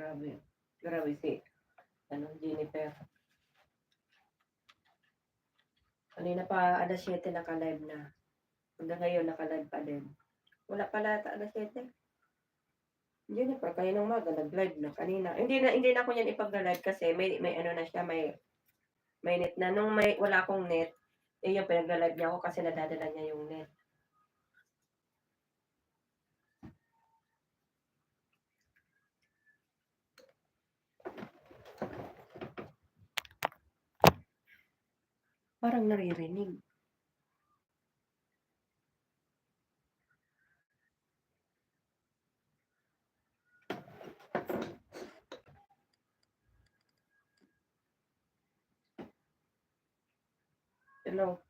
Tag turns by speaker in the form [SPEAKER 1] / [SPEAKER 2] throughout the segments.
[SPEAKER 1] Grabe. Grabe si, Jennifer. Kanina pa, alas 7 naka-live na. Hanggang ngayon, naka-live pa din. Wala pala ata alas 7. Jennifer, kanina umaga, nag-live na kanina. Hindi na ako yan ipag-live kasi may ano na siya, may net na. Nung wala akong net, yung pinag-live niya ako kasi nadadala niya yung net. Parang naririnig. Hello?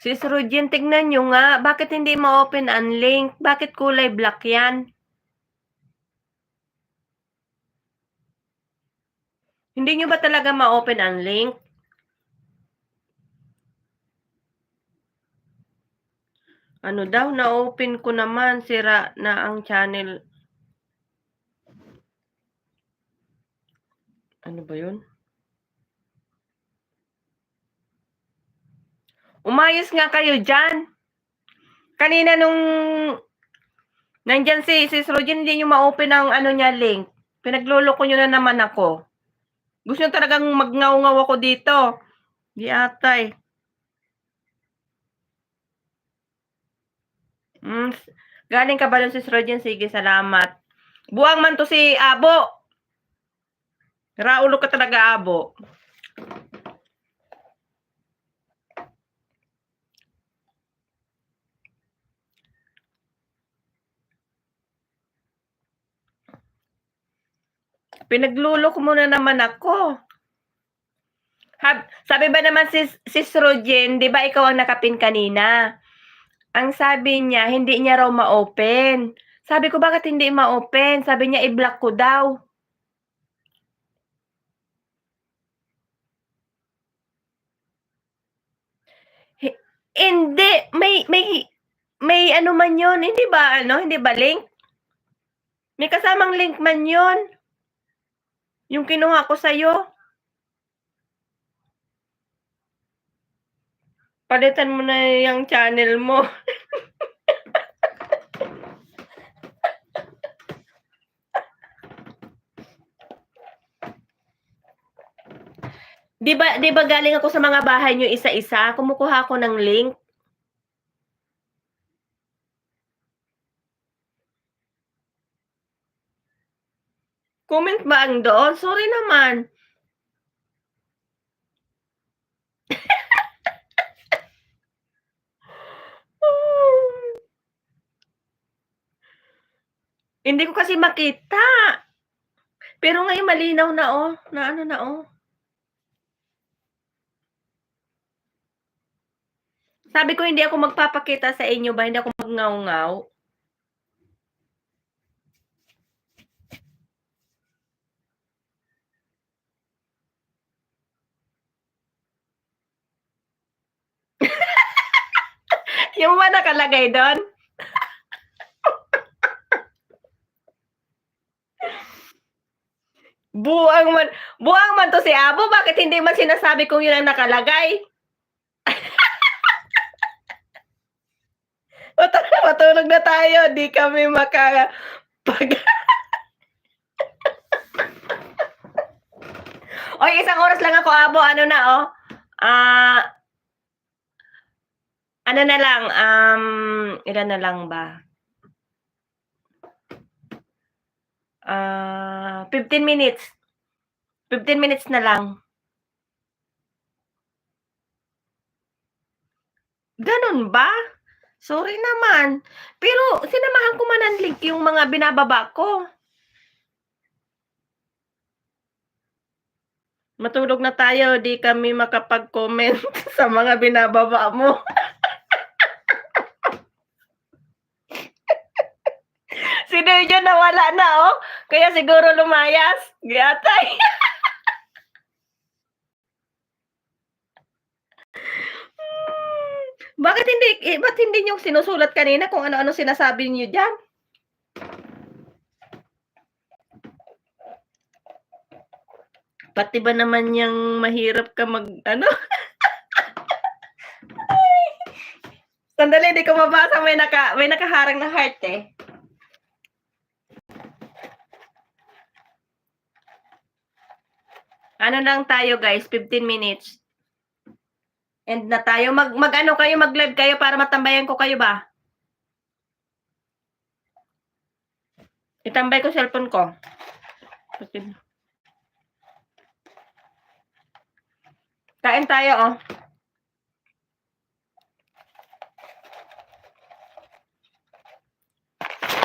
[SPEAKER 1] Sis Rugin, tignan nyo nga. Bakit hindi ma-open ang link? Bakit kulay black yan? Hindi nyo ba talaga ma-open ang link? Ano daw? Na-open ko naman. Sira na ang channel. Ano ba yun? Umayos nga kayo dyan. Kanina nung nandyan si Sis Rogin, hindi nyo ma-open ang ano niya link. Pinagluloko nyo na naman ako. Gusto nyo talagang magngaw-ngaw ako dito. Di atay. Galing ka ba doon, Sis Rogin? Sige, salamat. Buwang man to si Abo. Raulo ka talaga, Abo. Pinagluloko mo na naman ako. Sabi ba naman Sis Rogin, di ba ikaw ang nakapin kanina? Ang sabi niya, hindi niya raw ma-open. Sabi ko, bakit hindi ma-open? Sabi niya, i-block ko daw. Hindi, may ano man yun. Hindi ba link? May kasamang link man yun. Yung kinuha ko sa'yo. Palitan mo na yung channel mo. Di ba galing ako sa mga bahay nyo isa-isa? Kumukuha ako ng link. Comment ba ang doon? Sorry naman. Hindi ko kasi makita. Pero ngayon malinaw na na ano na Sabi ko hindi ako magpapakita sa inyo ba, hindi ako magngaw-ngaw. Yung ba nakalagay doon? Buang man to si Abo, bakit hindi man sinasabi kung yun ang nakalagay? Matulog na tayo, di kami Oy, isang oras lang ako, Abo, ano na ano na lang, ilan na lang ba? 15 minutes. 15 minutes na lang. Ganun ba? Sorry naman. Pero sinamahan ko man ng link yung mga binababa ko. Matulog na tayo, di kami makapag-comment sa mga binababa mo. Si Nerjo nawala na, Kaya siguro lumayas. Giyatay. Ba't hindi niyo sinusulat kanina kung ano-ano sinasabi niyo diyan? Pati ba naman yung mahirap ka Sandali, di ko mabasa. May nakaharang na heart eh. Ano lang tayo guys, 15 minutes. End na tayo. Mag-live kayo para matambayan ko kayo ba? Itambay ko cellphone ko. Kain tayo,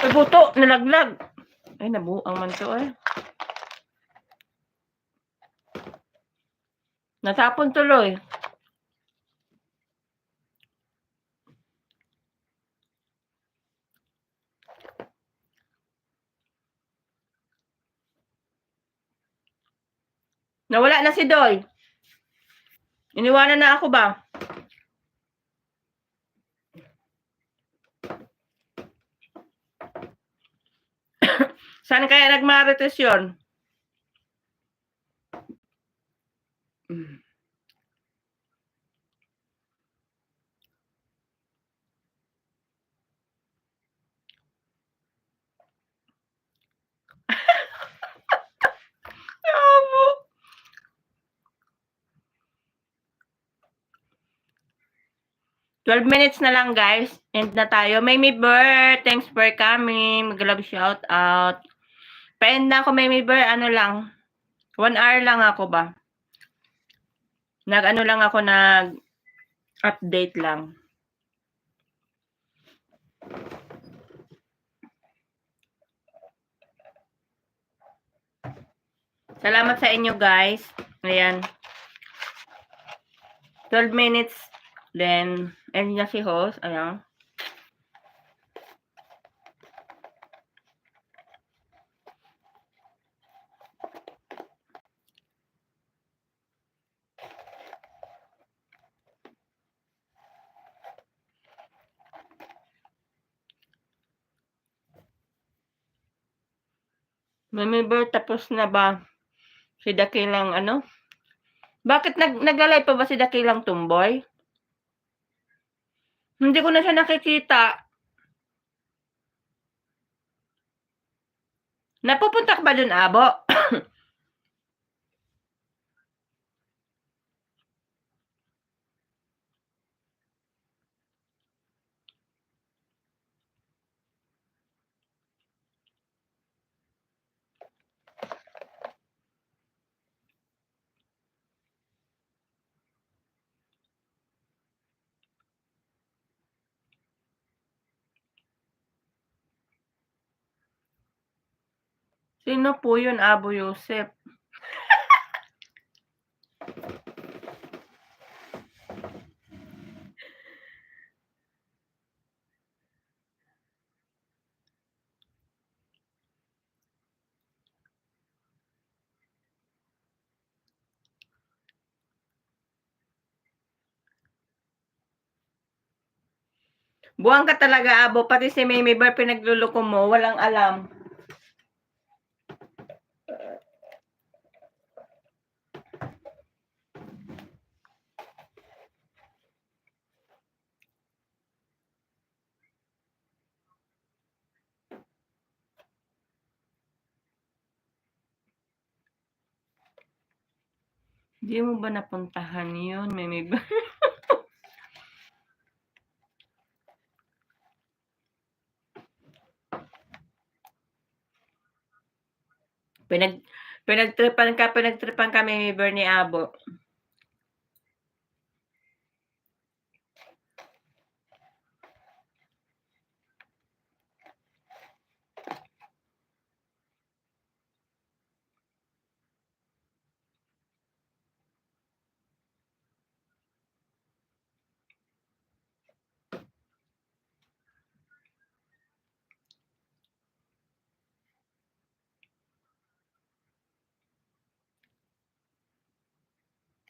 [SPEAKER 1] Ay, buto, nalaglag. Ay, nabuang man to Natapon tuloy. Nawala na si Doy. Iniwanan na ako ba? Saan kaya nagmarites yun? Mm. Amo. 12 minutes na lang guys. End na tayo. Mimi Bird, thanks for coming. Mag-love shout out. Pa-end na ako Mimi Bird, ano lang. 1 hour lang ako ba? Nag-ano lang ako, nag-update lang. Salamat sa inyo guys. Ayan. 12 minutes. Then, end na si host. Ayan. Mimi Bird, tapos na ba? Si Dakilang ano? Bakit nagla-live pa ba si Dakilang Tumboy? Hindi ko na siya nakikita. Napupunta ka ba dun, Abo? Sino po yun, Abo Yusef? Buwang ka talaga, Abo. Pati si Mimi Bar pinagluloko mo, walang alam. Di mo ba napuntahan yun, Mimi Bar? Pinagtripan ka, Mimi Bar ni Abo.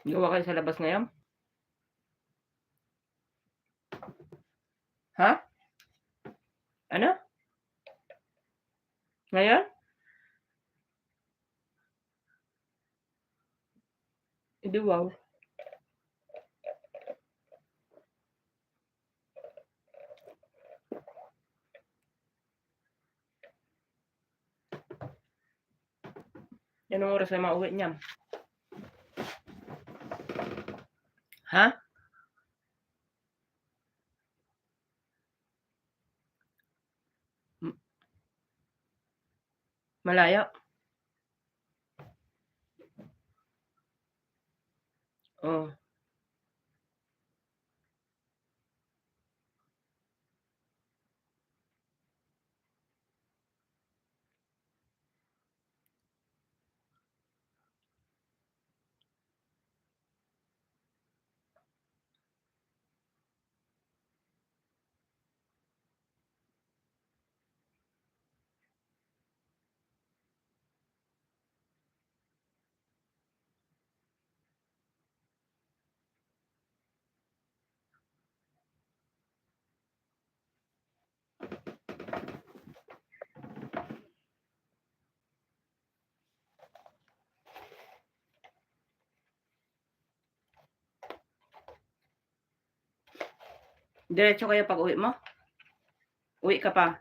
[SPEAKER 1] Gawa kayo sa labas ngayon? Ha? Ano? Ngayon? Edi wow. Anong oras na mauwi niya? Ha? Malayo? Oh. Diretso kayo pag uwi mo? Uwi ka pa?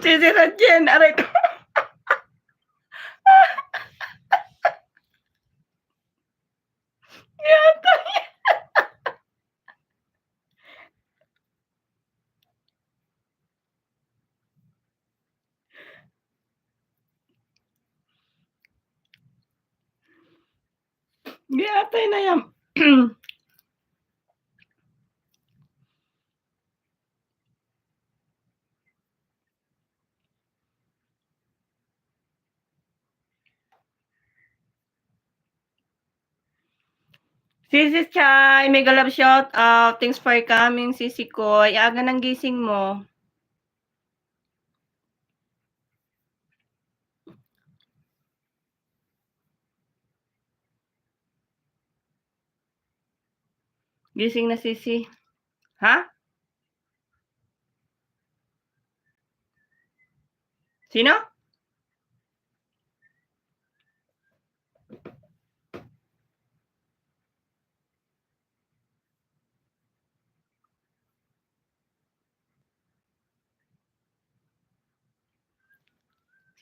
[SPEAKER 1] Sisirat yan, aray ko. Yata. Yata na yan. Sisi Chay, mega love shout out. Thanks for coming, Sisi Koy. Aga ng gising mo. Gising na, Sisi. Ha? Sino?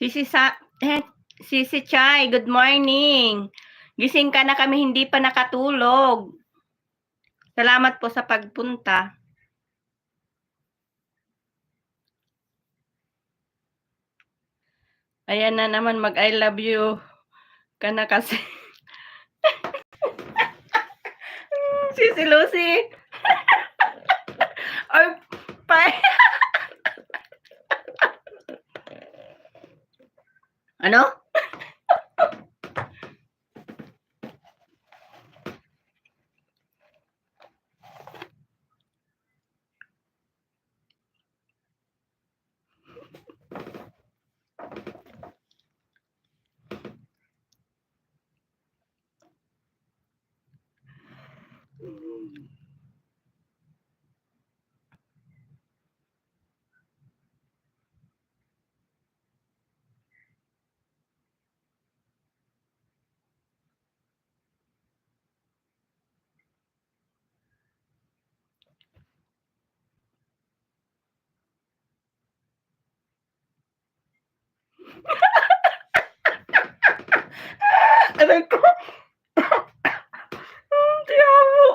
[SPEAKER 1] Sisi Chay, good morning. Gising ka na, kami hindi pa nakatulog. Salamat po sa pagpunta. Ayan na naman, mag-I love you ka na kasi. Sisi Lucy. Or pa. Ano? Aray ko. Tiyago.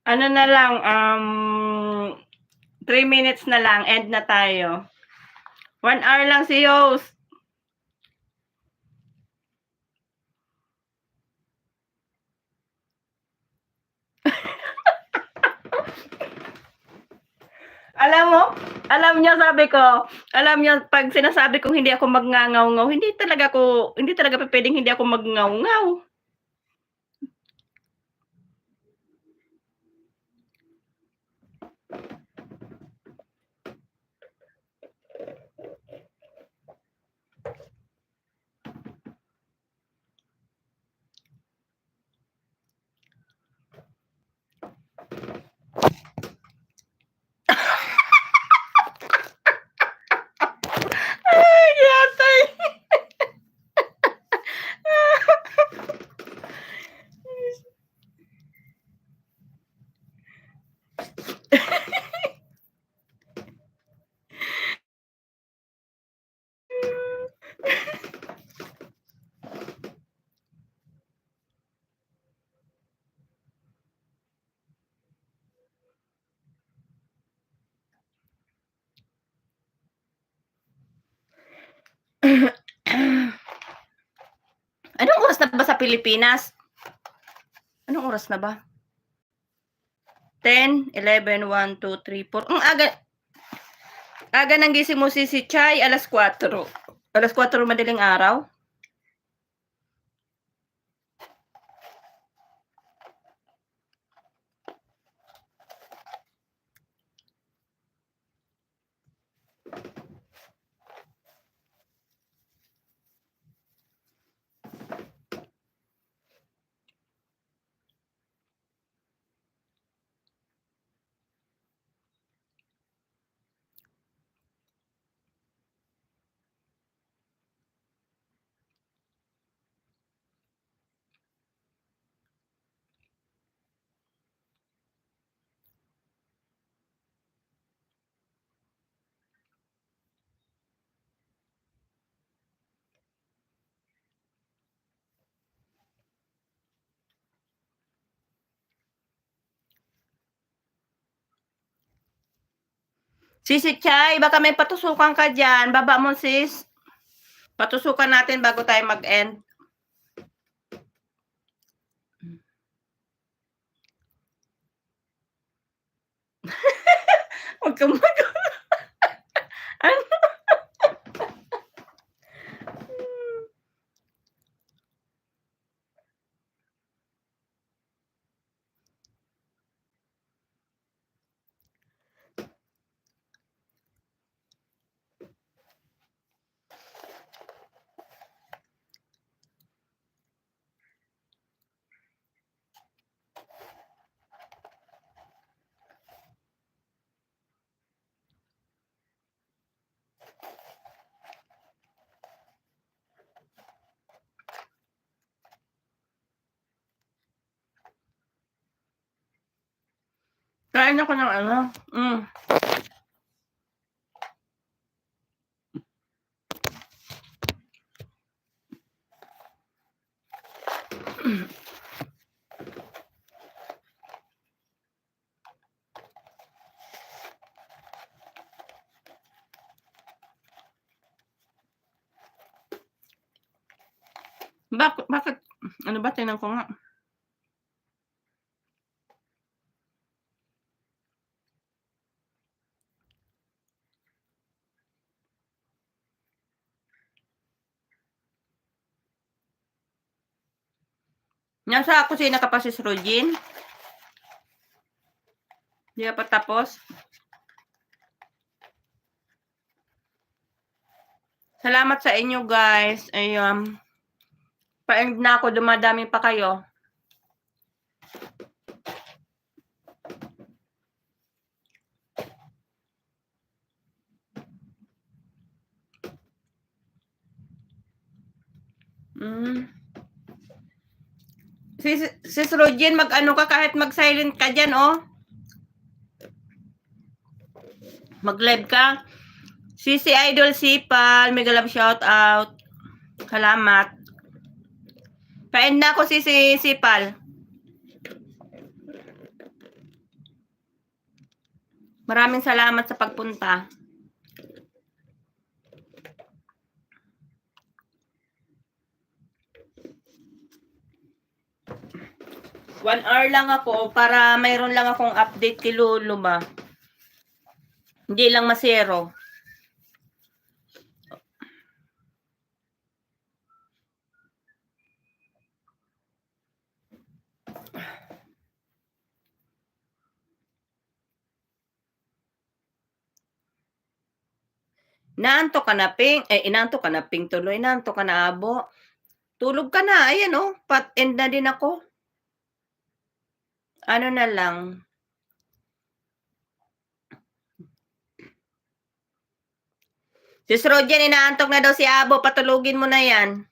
[SPEAKER 1] Ano na lang, 3 minutes na lang, end na tayo. 1 hour lang si host. Alam niyo pag sinasabi kong hindi ako magngangaw-ngaw, hindi talaga pwedeng hindi ako magngaw-ngaw. Anong oras na ba sa Pilipinas? Anong oras na ba? 10, 11, 1, 2, 3, 4. Ang aga ng gising mo si Chay, alas 4. Alas 4 madaling araw? Sisi Chay, baka may patusukan ka dyan. Baba mo, sis. Patusukan natin bago tayo mag-end. Huwag kang ano? Kain ako ng ano. Bakit? Ano ba? Tingnan ko nga. Nasa kusina ka pa, sis Rogin? Di pa tapos? Salamat sa inyo, guys. Ayun. Pa-end na ako. Dumadami pa kayo. Sis Rogin, mag-ano ka kahit mag-silent ka dyan, oh. Mag-live ka. Sisi Idol Sipal, mega love shout out. Salamat. Pa-end na ako, Sisi Sipal. Maraming salamat sa pagpunta. One hour lang ako para mayroon lang akong update kay Lolo ba. Hindi lang masero. Inaantok ka na, Ping. Inaantok ka na, Ping tuloy. Inaantok ka na, Abo. Tulog ka na. Ayan, oh. Pat-end na din ako. Ano na lang. Sis Rojan, inaantok na daw si Abo. Patulugin mo na yan.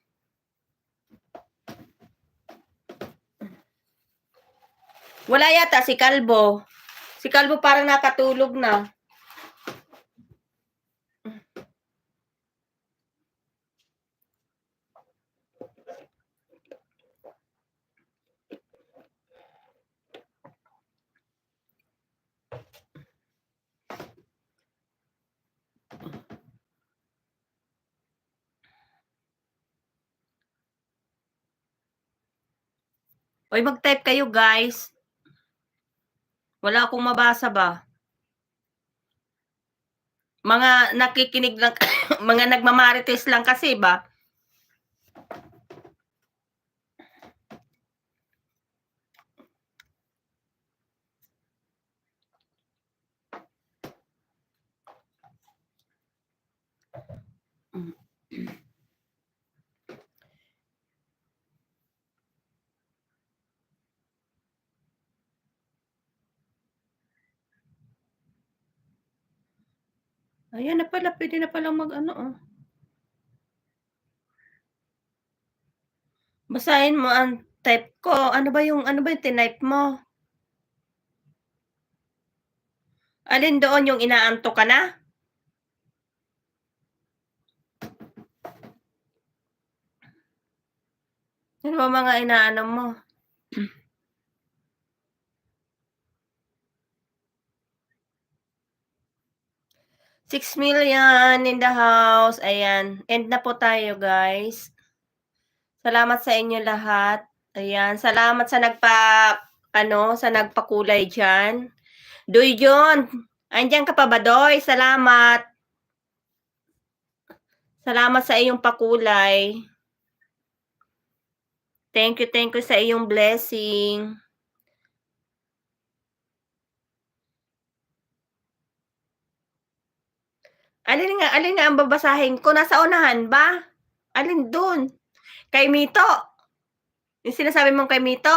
[SPEAKER 1] Wala yata si Kalbo. Si Kalbo parang nakatulog na. Hoy, mag-type kayo, guys. Wala akong mabasa ba? Mga nakikinig lang, mga nagmamarites lang kasi ba? Ayan na pala, pwede na palang mag-ano, oh. Basahin mo ang type ko. Ano ba yung tinype mo? Alin doon yung inaantok ka na? Ano ba mga inaano mo? 6 million in the house. Ayan. End na po tayo, guys. Salamat sa inyo lahat. Ayan. Salamat sa sa nagpakulay dyan. Doy John. Andiyan ka pa ba, Doy? Salamat. Salamat sa iyong pakulay. Thank you sa iyong blessing. Alin nga ang babasahin ko? Nasa unahan ba? Alin dun? Kay Mito. Yung sinasabi mong kay Mito.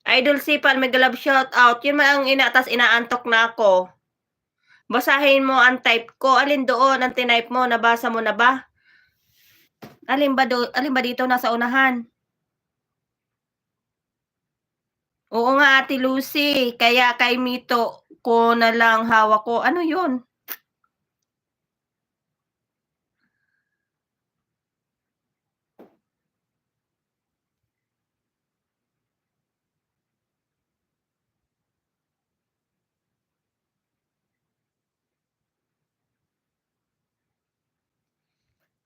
[SPEAKER 1] Idol Sipal, mega love shout out. Yun man ang inaantok na ako. Basahin mo ang type ko. Alin doon ang tinype mo? Nabasa mo na ba? Alin ba dito nasa unahan? Oo nga, Ate Lucy. Kaya kay Mito ko na lang hawak ko. Ano yun?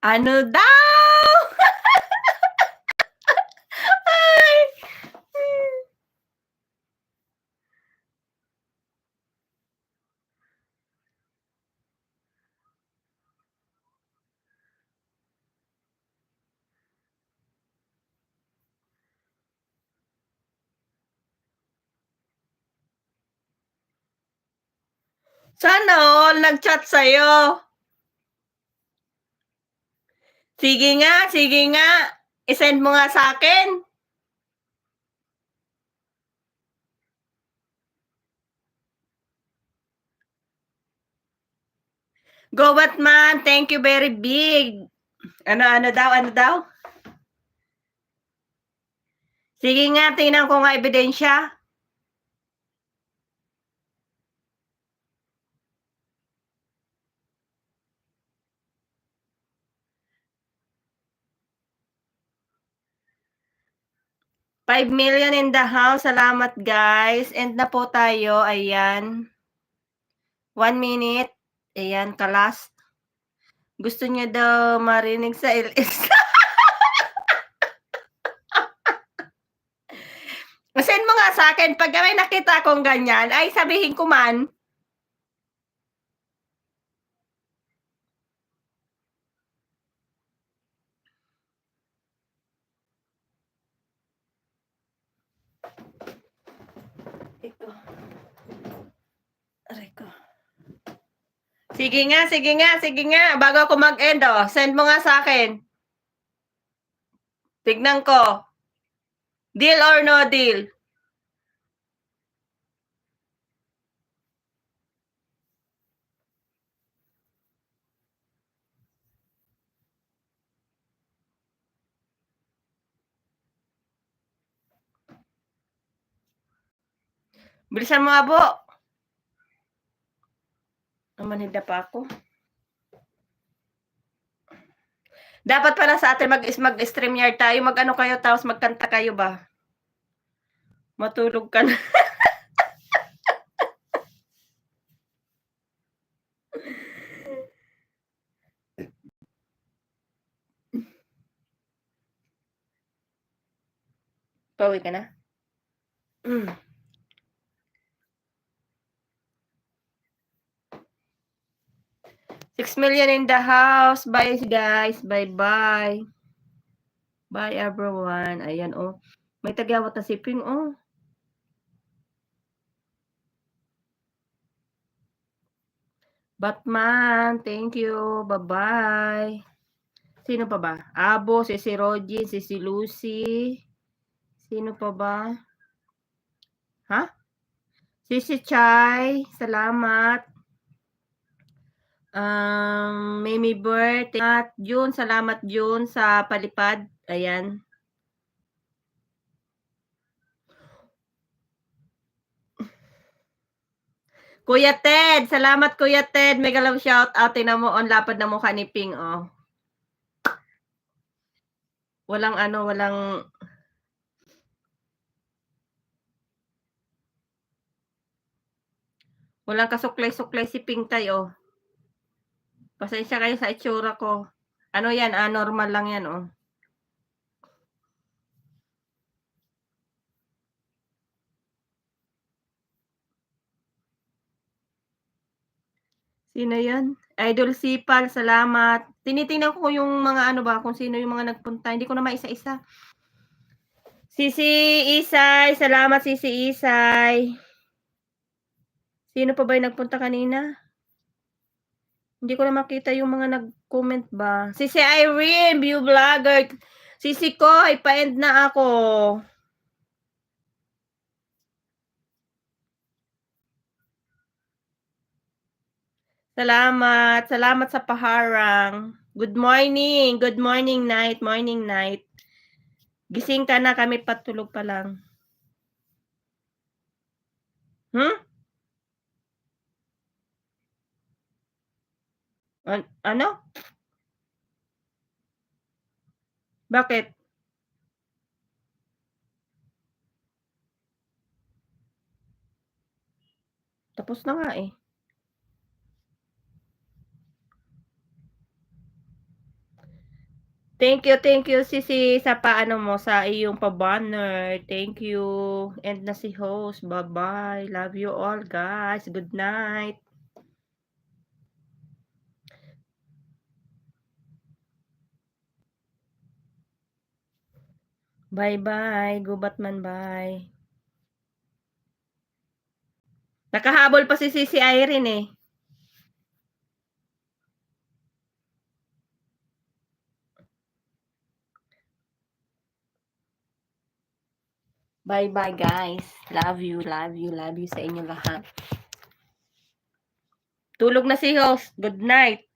[SPEAKER 1] Ano daw? Ay! Sana all nag-chat sa'yo. Sige nga. I-send mo nga sa akin. Go Batman, thank you very big. Ano daw? Sige nga, tingnan ko nga ebidensya. $5 million in the house. Salamat, guys. End na po tayo. Ayan. 1 minute. Ayan, kalas. Gusto niya daw marinig sa LS. Send mo nga sa akin. Pag may nakita akong ganyan, ay sabihin ko man. Aray ko. Sige nga. Bago ako mag-end, oh. Send mo nga sa akin. Tignan ko. Deal or no deal? Bilisan mo, abo. Manhid pa ako. Dapat pala sa atin mag-stream yard tayo. Mag-ano kayo, tapos magkanta kayo ba? Matulog ka na. Pauwi ka na? 6 million in the house. Bye, guys. Bye-bye. Bye, everyone. Ayan, oh. May tagyawat na si Ping, oh. Batman, thank you. Bye-bye. Sino pa ba? Abo, si Rogin, si Lucy. Sino pa ba? Ha? Si Chai, salamat. Mimi Bert, at June, salamat June sa palipad. Ayan. Kuya Ted, salamat Kuya Ted. Mega love shout out. Tingnan mo on lapad na mukha ni Ping, oh. Walang ano, walang kasuklay-suklay si Ping Tay, oh. Pasensya kayo sa itsura ko. Ano yan? Normal lang yan, oh. Sino yan? Idol Sipal, salamat. Tinitingnan ko yung mga ano ba, kung sino yung mga nagpunta. Hindi ko na maisa-isa. Sisi Isay, salamat Sisi Isay. Sino pa ba yung nagpunta kanina? Hindi ko na makita yung mga nag-comment ba. Sisi Irene, view vlogger. Sisi ko, ipa-end na ako. Salamat. Salamat sa paharang. Good morning. Good morning, night. Morning, night. Gising ka na, kami patulog pa lang. Ano? Bakit? Tapos na nga eh. Thank you Sisi sa paano mo sa iyong pa-banner. Thank you. And na si host. Bye-bye. Love you all guys. Good night. Bye-bye. Go Batman, bye. Nakahabol pa si Sisi Irene eh. Bye-bye guys. Love you sa inyo lahat. Tulog na si host. Good night.